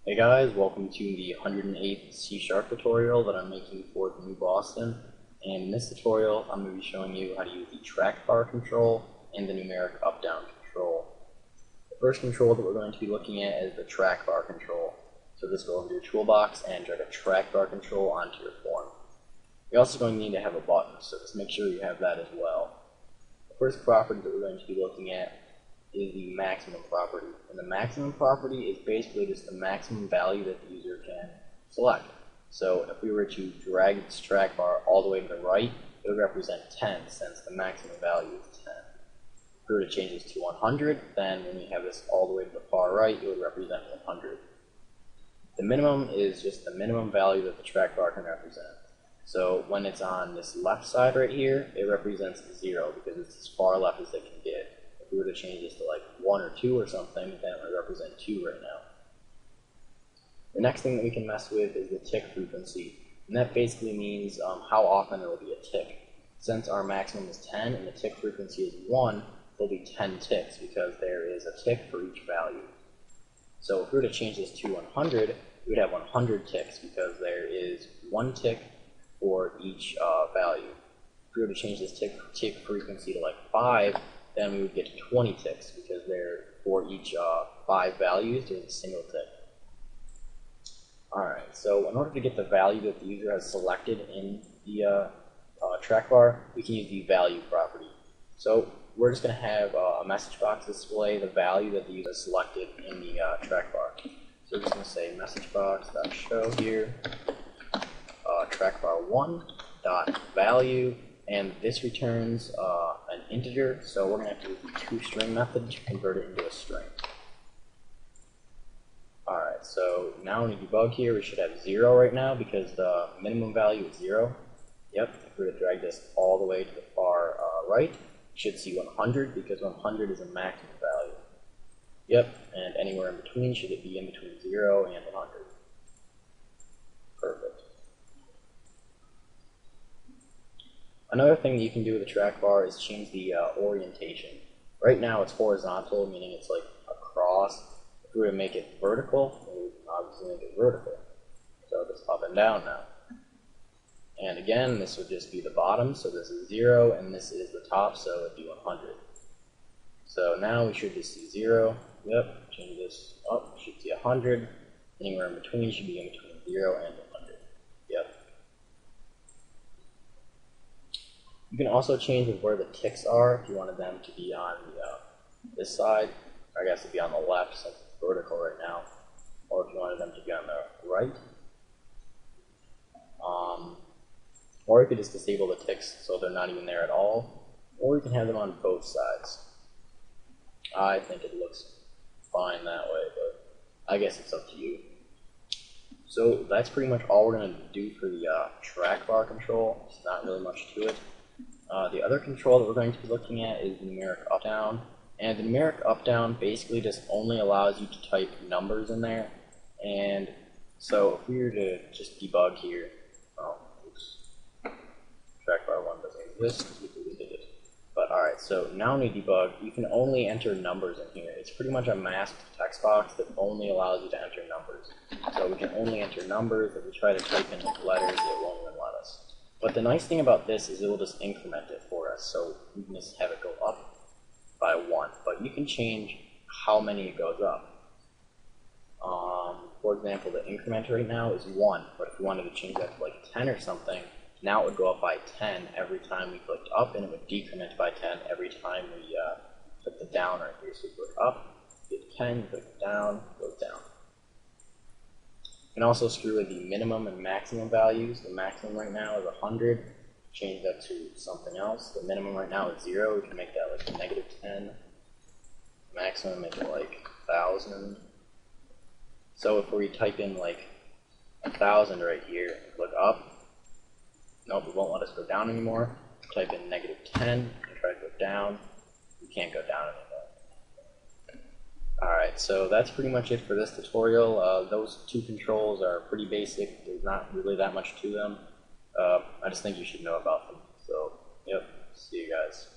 Hey guys, welcome to the 108th C# tutorial that I'm making for the new Boston. And in this tutorial, I'm going to be showing you how to use the TrackBar control and the NumericUpDown control. The first control that we're going to be looking at is the TrackBar control. So just go over to your toolbox and drag a TrackBar control onto your form. You're also going to need to have a button, so just make sure you have that as well. The first property that we're going to be looking at is the maximum property. And the maximum property is basically just the maximum value that the user can select. So if we were to drag this track bar all the way to the right, it would represent 10 since the maximum value is 10. If we were to change this to 100, then when we have this all the way to the far right, it would represent 100. The minimum is just the minimum value that the track bar can represent. So when it's on this left side right here, it represents 0 because it's as far left as it can get. If we were to change this to like 1 or 2 or something, then it would represent 2 right now. The next thing that we can mess with is the tick frequency, and that basically means how often there will be a tick. Since our maximum is 10 and the tick frequency is 1, there'll be 10 ticks because there is a tick for each value. So if we were to change this to 100, we would have 100 ticks because there is 1 tick for each value. If we were to change this tick frequency to like 5, then we would get 20 ticks because for each 5 values, there's a single tick. Alright, so in order to get the value that the user has selected in the track bar, we can use the value property. So we're just going to have a message box display the value that the user has selected in the track bar. So we're just going to say messagebox.show here, trackbar1.value, and this returns an integer, so we're going to have to use the toString method to convert it into a string. Alright, so now when we debug here, we should have 0 right now because the minimum value is 0. Yep, if we were to drag this all the way to the far right, you should see 100 because 100 is a maximum value. Yep, and anywhere in between should it be in between 0 and 100. Perfect. Another thing that you can do with the track bar is change the orientation. Right now it's horizontal, meaning it's like across. If we were to make it vertical, we would obviously make it vertical. So it's up and down now. And again, this would just be the bottom, so this is 0, and this is the top, so it would be 100. So now we should just see 0. Yep, change this up, we should see 100. Anywhere in between should be in between 0 and 100. Yep. You can also change where the ticks are if you wanted them to be on this side. I guess it'd be on the left since it's vertical right now. Or if you wanted them to be on the right. Or you could just disable the ticks so they're not even there at all. Or you can have them on both sides. I think it looks fine that way, but I guess it's up to you. So that's pretty much all we're going to do for the track bar control. It's not really much to it. The other control that we're going to be looking at is the NumericUpDown. And the NumericUpDown basically just only allows you to type numbers in there. And so if we were to just debug here, TrackBar 1 doesn't exist because we deleted it. But alright, so now when we debug, you can only enter numbers in here. It's pretty much a masked text box that only allows you to enter numbers. So we can only enter numbers. If we try to type in letters, it won't even let us. But the nice thing about this is it will just increment it for us. So we can just have it go up by 1. But you can change how many it goes up. For example, the increment right now is 1. But if we wanted to change that to like 10 or something, now it would go up by 10 every time we clicked up, and it would decrement by 10 every time we click the down right here. So we click up, get 10, click down, goes down. You can also screw with the minimum and maximum values. The maximum right now is 100. Change that to something else. The minimum right now is 0. We can make that like -10. Maximum, make it like 1,000. So if we type in like 1,000 right here and click up, nope, it won't let us go down anymore. Type in -10 and try to go down. We can't go down anymore. Alright, so that's pretty much it for this tutorial. Those two controls are pretty basic. There's not really that much to them. I just think you should know about them. So, yep, see you guys.